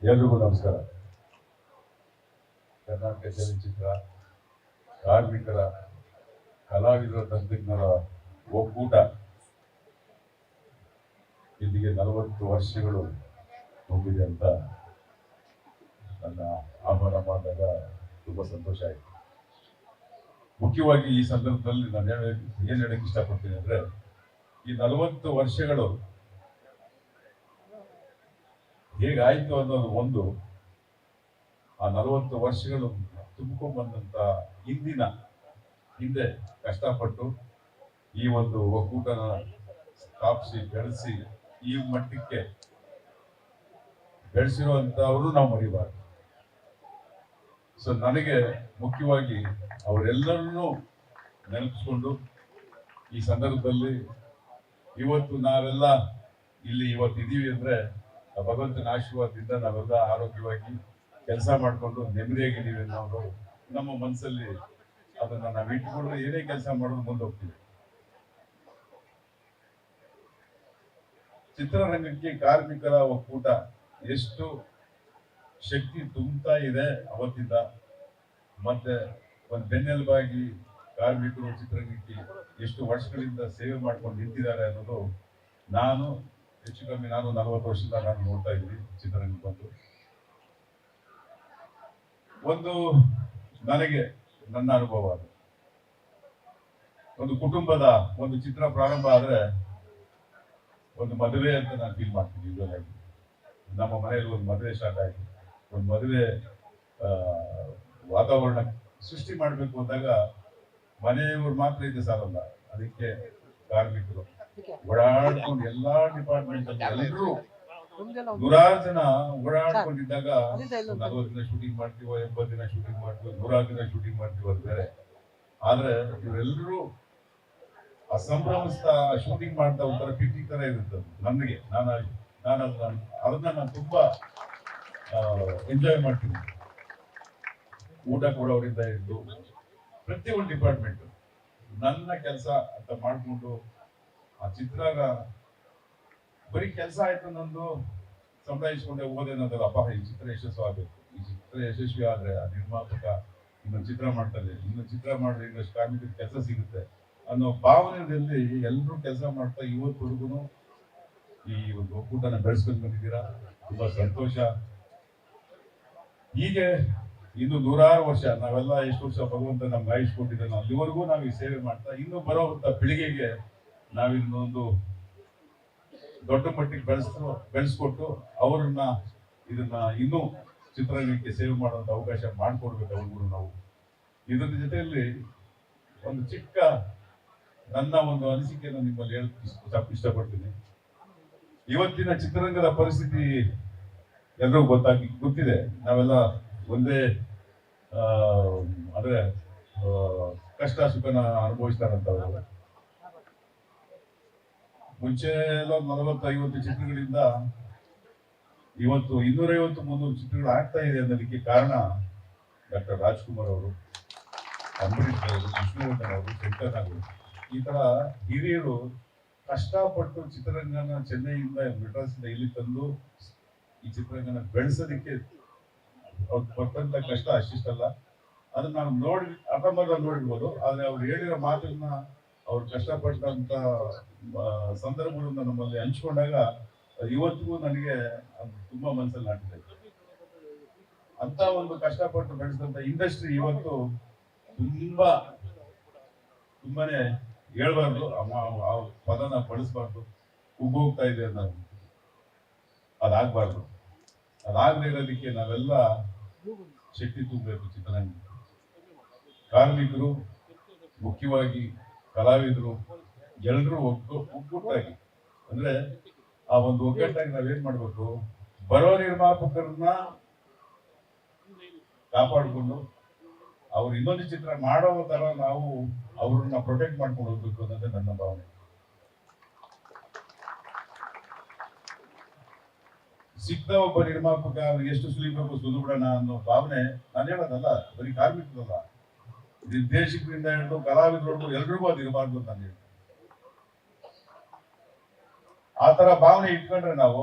ಎಲ್ರಿಗೂ ನಮಸ್ಕಾರ. ಕರ್ನಾಟಕ ಚಲನಚಿತ್ರ ಕಾರ್ಮಿಕರ, ಕಲಾವಿದರ, ತಂತ್ರಜ್ಞರ ಒಕ್ಕೂಟ ಇಲ್ಲಿಗೆ 40 ವರ್ಷಗಳು ತುಂಬಿದೆ ಅಂತ ನನ್ನ ಆಹ್ವಾನ ಮಾಡಿದಾಗ ತುಂಬಾ ಸಂತೋಷ ಆಯಿತು. ಮುಖ್ಯವಾಗಿ ಈ ಸಂದರ್ಭದಲ್ಲಿ ನಾನು ಏನ್ ಹೇಳಕ್ ಇಷ್ಟಪಡ್ತೀನಿ ಅಂದ್ರೆ, ಈ 40 ವರ್ಷಗಳು ಹೇಗಾಯ್ತು ಅನ್ನೋದು ಒಂದು, ಆ 40 ವರ್ಷಗಳು ತುಂಬಿಕೊಂಡ್ ಬಂದಂತ ಹಿಂದೆ ಕಷ್ಟಪಟ್ಟು ಈ ಒಂದು ಒಕ್ಕೂಟನ ಸ್ಥಾಪಿಸಿ ಬೆಳೆಸಿ ಈ ಮಟ್ಟಕ್ಕೆ ಬೆಳೆಸಿರುವಂತವರು ನಾವು ಮರಿಬಾರ್ದು. ಸೊ ನನಗೆ ಮುಖ್ಯವಾಗಿ ಅವರೆಲ್ಲರನ್ನೂ ನೆನಪಿಸ್ಕೊಂಡು ಈ ಸಂದರ್ಭದಲ್ಲಿ ಇವತ್ತು ನಾವೆಲ್ಲ ಇವತ್ತು ಇದೀವಿ ಅಂದ್ರೆ ಭಗವಂತನ ಆಶೀರ್ವಾದದಿಂದ ನಾವೆಲ್ಲ ಆರೋಗ್ಯವಾಗಿ ಕೆಲಸ ಮಾಡಿಕೊಂಡು ನೆಮ್ಮದಿಯಾಗಿದ್ದೀವಿ ಅನ್ನೋದು ನಮ್ಮ ಮನಸ್ಸಲ್ಲಿ ಅದನ್ನ ನಾವು ಇಟ್ಕೊಂಡು ಏನೇ ಕೆಲಸ ಮಾಡೋದು ಮುಂದೆ ಹೋಗ್ತೀವಿ. ಚಿತ್ರರಂಗಕ್ಕೆ ಕಾರ್ಮಿಕರ ಒಕ್ಕೂಟ ಎಷ್ಟು ಶಕ್ತಿ ತುಂಬುತ್ತಾ ಇದೆ ಅವತ್ತಿಂದ, ಮತ್ತೆ ಒಂದು ಬೆನ್ನೆಲುಬಾಗಿ ಕಾರ್ಮಿಕರು ಚಿತ್ರರಂಗಕ್ಕೆ ಎಷ್ಟು ವರ್ಷಗಳಿಂದ ಸೇವೆ ಮಾಡ್ಕೊಂಡು ನಿಂತಿದ್ದಾರೆ ಅನ್ನೋದು ನಾನು ಹೆಚ್ಚು ಕಮ್ಮಿ 40 ವರ್ಷದಿಂದ ನಾನು ನೋಡ್ತಾ ಇದ್ದೀನಿ ಚಿತ್ರರಂಗಕ್ಕೆ ಬಂದು. ಒಂದು ನನಗೆ ನನ್ನ ಅನುಭವ ಅದು, ಒಂದು ಕುಟುಂಬದ ಒಂದು ಚಿತ್ರ ಪ್ರಾರಂಭ ಆದ್ರೆ ಒಂದು ಮದುವೆ ಅಂತ ನಾನು ಫೀಲ್ ಮಾಡ್ತೀನಿ. ಯೂಶುವಲ್ ನಮ್ಮ ಮನೆಯಲ್ಲಿ ಒಂದು ಮದುವೆ ಸ್ಟಾರ್ಟ್ ಆಯ್ತು, ಒಂದು ಮದುವೆ ವಾತಾವರಣ ಸೃಷ್ಟಿ ಮಾಡಬೇಕು ಅಂದಾಗ ಮನೆಯವರು ಮಾತ್ರ ಇದೆ ಸಾಲಲ್ಲ, ಅದಕ್ಕೆ ಕಾರ್ಮಿಕರು ಓಡಾಡ್ಕೊಂಡು ಎಲ್ಲಾ ಡಿಪಾರ್ಟ್ಮೆಂಟ್ ಅಲ್ಲಿ ಎಲ್ಲರೂ 100 ಜನ ಓಡಾಡ್ಕೊಂಡಿದ್ದಾಗ 40 ದಿನ ಶೂಟಿಂಗ್ ಮಾಡ್ತೀವೋ, 80 ದಿನ ಶೂಟಿಂಗ್ ಮಾಡ್ತೀವೋ, 100 ದಿನ ಶೂಟಿಂಗ್ ಮಾಡ್ತೀವೋ ಅದು ಬೇರೆ. ಆದ್ರೆ ಇವರೆಲ್ಲರೂ ಆ ಸಂಭ್ರಮಿಸ್ತಾ ಶೂಟಿಂಗ್ ಮಾಡ್ತಾ ಒಂಥರ ಪಿಕ್ನಿಕ್ ತರ ಇರುತ್ತೆ ನನಗೆ. ಅದನ್ನ ನಾನು ತುಂಬಾ ಎಂಜಾಯ್ ಮಾಡ್ತೀನಿ. ಊಟ ಕೊಡೋರಿಂದ ಇದ್ದು ಪ್ರತಿಯೊಂದು ಡಿಪಾರ್ಟ್ಮೆಂಟ್ ನನ್ನ ಕೆಲಸ ಅಂತ ಮಾಡ್ಕೊಂಡು ಆ ಚಿತ್ರಾಗ ಬರೀ ಕೆಲಸ ಆಯ್ತು, ನಂದು ಸಂಭಾಯಿಸ್ಕೊಂಡೆ ಹೋದೇನಂದ್ರೆ ಅಪ್ಪ ಈ ಚಿತ್ರ ಯಶಸ್ವಿ ಆಗ್ಬೇಕು, ಈ ಚಿತ್ರ ಯಶಸ್ವಿ ಆದ್ರೆ ಆ ನಿರ್ಮಾಪಕ ಇನ್ನೊಂದು ಚಿತ್ರ ಮಾಡ್ತಾರೆ, ಇನ್ನೊಂದು ಚಿತ್ರ ಮಾಡಿದ್ರೆ ಇನ್ನಷ್ಟು ಕಾರ್ಮಿಕರ ಕೆಲಸ ಸಿಗುತ್ತೆ ಅನ್ನೋ ಭಾವನೆಯಲ್ಲಿ ಎಲ್ಲರೂ ಕೆಲಸ ಮಾಡ್ತಾ ಇವತ್ತವರೆಗೂ ಈ ಒಂದು ಒಕ್ಕೂಟನ ಬೆಳೆಸ್ಕೊಂಡು ಬಂದಿದ್ದೀರಾ. ತುಂಬಾ ಸಂತೋಷ. ಹೀಗೆ ಇನ್ನು 100 ವರ್ಷ ನಾವೆಲ್ಲ ಎಷ್ಟು ವರ್ಷ ಭಗವಂತ ನಮ್ಗೆ ಆಯುಷ್ಕೊಂಡಿದ್ದಾನೆ ಅಲ್ಲಿವರೆಗೂ ನಾವು ಈ ಸೇವೆ ಮಾಡ್ತಾ ಇನ್ನು ಬರೋವಂತ ಪೀಳಿಗೆಗೆ ನಾವಿನ್ನೊಂದು ದೊಡ್ಡ ಮಟ್ಟಿಗೆ ಬೆಳೆಸ್ಕೊಟ್ಟು ಅವ್ರನ್ನ ಇದನ್ನ ಇನ್ನೂ ಚಿತ್ರರಂಗಕ್ಕೆ ಸೇವೆ ಮಾಡುವಂತ ಅವಕಾಶ ಮಾಡಿಕೊಡ್ಬೇಕು ಅವ್ರಿಗೂ ನಾವು. ಇದರ ಜೊತೆಯಲ್ಲಿ ಒಂದು ಚಿಕ್ಕ ನನ್ನ ಒಂದು ಅನಿಸಿಕೆಯನ್ನು ನಿಮ್ಮಲ್ಲಿ ಹೇಳಕ್ ಇಷ್ಟಪಡ್ತೀನಿ. ಇವತ್ತಿನ ಚಿತ್ರರಂಗದ ಪರಿಸ್ಥಿತಿ ಎಲ್ರಿಗೂ ಗೊತ್ತಿದೆ. ನಾವೆಲ್ಲ ಒಂದೇ ಅಂದ್ರೆ ಕಷ್ಟ ಸುಖನ ಅನುಭವಿಸ್ತಾರಂತವ್ರು. ಮುಂಚೆ ಎಲ್ಲ 40-50 ಚಿತ್ರಗಳಿಂದ ಇವತ್ತು 250-300 ಚಿತ್ರಗಳು ಆಗ್ತಾ ಇದೆ ಅನ್ನೋದಕ್ಕೆ ಕಾರಣ ಡಾಕ್ಟರ್ ರಾಜ್ಕುಮಾರ್ ಅವರು, ಅಂಬರೀಷ್ ಅವರು, ವಿಷ್ಣುವರ್ಧನ್ ಅವರು, ಶಂಕರ್ ಅವರು, ಈ ತರ ಹಿರಿಯರು ಕಷ್ಟಪಟ್ಟು ಚಿತ್ರರಂಗನ ಚೆನ್ನೈಯಿಂದ ಮೆಡ್ರಾಸಿಂದ ಇಲ್ಲಿ ತಂದು ಈ ಚಿತ್ರರಂಗನ ಬೆಳೆಸೋದಕ್ಕೆ ಅವ್ರು ಪಟ್ಟಂತ ಕಷ್ಟ ಅಷ್ಟಿಷ್ಟಲ್ಲ. ಅದನ್ನ ನಾವು ಅರ್ಧಂಬರ್ಧ ನೋಡಿರ್ಬೋದು. ಆದ್ರೆ ಅವ್ರು ಹೇಳಿರೋ ಮಾತನ್ನ, ಅವ್ರು ಕಷ್ಟಪಟ್ಟಂತ ಸಂದರ್ಭಗಳನ್ನ ನಮ್ಮಲ್ಲಿ ಹಂಚ್ಕೊಂಡಾಗ ಇವತ್ತಿಗೂ ನನಗೆ ಅದು ತುಂಬಾ ಮನಸ್ಸಲ್ಲಿ ನಾಟಿದೆ. ಅಂತ ಒಂದು ಕಷ್ಟಪಟ್ಟು ಬೆಳೆಸಿದಂತ ಇಂಡಸ್ಟ್ರಿ ಇವತ್ತು ತುಂಬಾನೇ ಹೇಳ್ಬಾರ್ದು, ಆ ಪದನ ಬಳಸಬಾರ್ದು, ಉಗ್ಗೋಗ್ತಾ ಇದೆ ಅನ್ನೋದು. ಅದಾಗಬಾರ್ದು. ಅದಾಗದೇ ಇರೋದಕ್ಕೆ ನಾವೆಲ್ಲ ಶಕ್ತಿ ತುಂಬಬೇಕು. ಚಿತ್ರರಂಗ ಕಾರ್ಮಿಕರು, ಮುಖ್ಯವಾಗಿ ಕಲಾವಿದರು ಎಲ್ಲರೂ ಒಗ್ಗಟ್ಟಾಗಿ, ಅಂದ್ರೆ ಆ ಒಂದು ಒಗ್ಗಟ್ಟಾಗಿ ನಾವೇನ್ ಮಾಡ್ಬೇಕು, ಬರೋ ನಿರ್ಮಾಪಕರನ್ನ ಕಾಪಾಡಿಕೊಂಡು ಅವ್ರು ಇನ್ನೊಂದು ಚಿತ್ರ ಮಾಡೋ ತರ ನಾವು ಅವ್ರನ್ನ ಪ್ರೊಟೆಕ್ಟ್ ಮಾಡ್ಕೊಂಡು ಹೋಗ್ಬೇಕು ಅನ್ನೋದೇ ನನ್ನ ಭಾವನೆ. ಸಿಕ್ತ ಒಬ್ಬ ನಿರ್ಮಾಪಕ ಅವ್ರಿಗೆ ಎಷ್ಟು ಸುಲಿಬೇಕು ಸುಲಿಬಿಡೋಣ ಅನ್ನೋ ಭಾವನೆ ನಾನು ಹೇಳೋದಲ್ಲ, ಬರೀ ಕಾರ್ಮಿಕರಲ್ಲ, ನಿರ್ದೇಶಕರಿಂದ ಹಿಡಿದು ಕಲಾವಿದರವರೆಗೂ ಎಲ್ರಿಗೂ ಅದು ಇರಬಾರ್ದು ಅಂತ ನಾನು ಹೇಳ್ತೀನಿ. ಆ ತರ ಭಾವನೆ ಇಟ್ಕೊಂಡ್ರೆ ನಾವು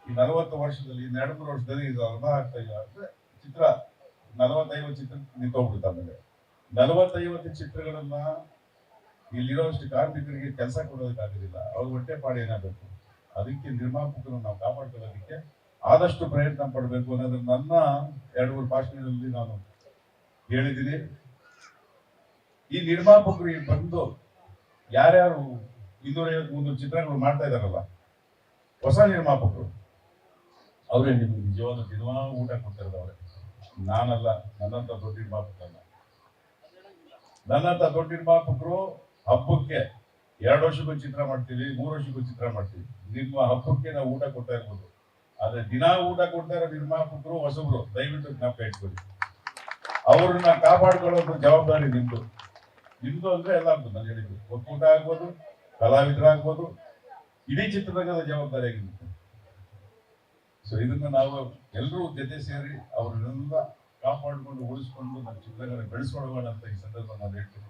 ಈ 40 ವರ್ಷದಲ್ಲಿ 2-3 ವರ್ಷದಲ್ಲಿ ಇದು ಅರ್ಧ ಆಗ್ತಾ ಇಲ್ಲ ಅಂದ್ರೆ ಚಿತ್ರ 40-50 ಚಿತ್ರ ನಿಂತೋಗ್ಬಿಡುತ್ತೆ. ಆಮೇಲೆ 40-50 ಚಿತ್ರಗಳನ್ನ ಇಲ್ಲಿರೋಷ್ಟು ಕಾರ್ಮಿಕರಿಗೆ ಕೆಲಸ ಕೊಡೋದಕ್ಕಾಗೋದಿಲ್ಲ. ಅವ್ರ ಹೊಟ್ಟೆ ಪಾಡು ಏನಾಗಬೇಕು, ಅದಕ್ಕೆ ನಿರ್ಮಾಪಕರನ್ನು ನಾವು ಕಾಪಾಡ್ಕೊಳ್ಳೋದಕ್ಕೆ ಆದಷ್ಟು ಪ್ರಯತ್ನ ಪಡಬೇಕು ಅನ್ನೋದು ನನ್ನ 2-3 ಭಾಷಣಗಳಲ್ಲಿ ನಾನು ಹೇಳಿದ್ದೀನಿ. ಈ ನಿರ್ಮಾಪಕರು ಈಗ ಬಂದು ಯಾರ್ಯಾರು 250-300 ಚಿತ್ರಗಳು ಮಾಡ್ತಾ ಇದಾರಲ್ಲ, ಹೊಸ ನಿರ್ಮಾಪಕರು, ಅವರೇ ನಿಮ್ಗೆ ನಿಜವಾದ ದಿನ ಊಟ ಕೊಡ್ತಿರೋದು ಅವರೇ. ನಾನಲ್ಲ, ನನ್ನಂತ ದೊಡ್ಡ ನಿರ್ಮಾಪಕರಲ್ಲ. ನನ್ನಂತ ದೊಡ್ಡ ನಿರ್ಮಾಪಕರು ಹಬ್ಬಕ್ಕೆ 2 ವರ್ಷಕ್ಕೊಂದು ಚಿತ್ರ ಮಾಡ್ತೀವಿ, 3 ವರ್ಷಕ್ಕೊಂದು ಚಿತ್ರ ಮಾಡ್ತೀವಿ. ನಿಮ್ಮ ಹಬ್ಬಕ್ಕೆ ನಾವು ಊಟ ಕೊಡ್ತಾ ಇರ್ಬೋದು, ಆದ್ರೆ ದಿನ ಊಟ ಕೊಡ್ತಾ ಇರೋ ನಿರ್ಮಾಪಕರು ಹೊಸಬ್ರು, ದಯವಿಟ್ಟು ಜ್ಞಾಪಕ ಇಟ್ಕೊಳ್ಳಿ. ಅವ್ರನ್ನ ಕಾಪಾಡ್ಕೊಳ್ಳೋದು ಜವಾಬ್ದಾರಿ ನಿಮ್ದು. ನಿಮ್ದು ಅಂದ್ರೆ ಎಲ್ಲ ಆಗ್ಬೋದು. ನಾನು ಹೇಳಿದ್ದು ಒಕ್ಕೂಟ ಆಗ್ಬೋದು, ಕಲಾವಿದರಾಗ್ಬೋದು, ಇಡೀ ಚಿತ್ರರಂಗದ ಜವಾಬ್ದಾರಿ ಆಗಿರುತ್ತೆ. ಸೊ ಇದನ್ನ ನಾವು ಎಲ್ಲರೂ ಜೊತೆ ಸೇರಿ ಅವ್ರನ್ನೆಲ್ಲ ಕಾಪಾಡಿಕೊಂಡು ಉಳಿಸ್ಕೊಂಡು ನಮ್ಮ ಚಿತ್ರರಂಗ ಬೆಳೆಸ್ಕೊಳ್ಳೋಣ ಅಂತ ಈ ಸಂದರ್ಭ ನಾನು ಹೇಳ್ತೀನಿ.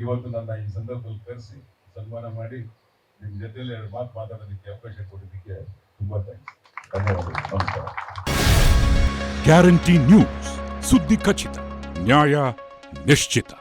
ಇವತ್ತು ನನ್ನ ಈ ಸಂದರ್ಭದಲ್ಲಿ ಕರೆಸಿ ಸನ್ಮಾನ ಮಾಡಿ ನಿಮ್ಮ ಜೊತೆಯಲ್ಲಿ 2 ಮಾತು ಮಾತಾಡೋದಕ್ಕೆ ಅವಕಾಶ ಕೊಡೋದಕ್ಕೆ ತುಂಬಾ ಥ್ಯಾಂಕ್ಸ್. ಧನ್ಯವಾದಗಳು. ನಮಸ್ಕಾರ. ಗ್ಯಾರಂಟಿ ನ್ಯೂಸ್, ಸುದ್ದಿ ಖಚಿತ, ನ್ಯಾಯ ನಿಶ್ಚಿತ.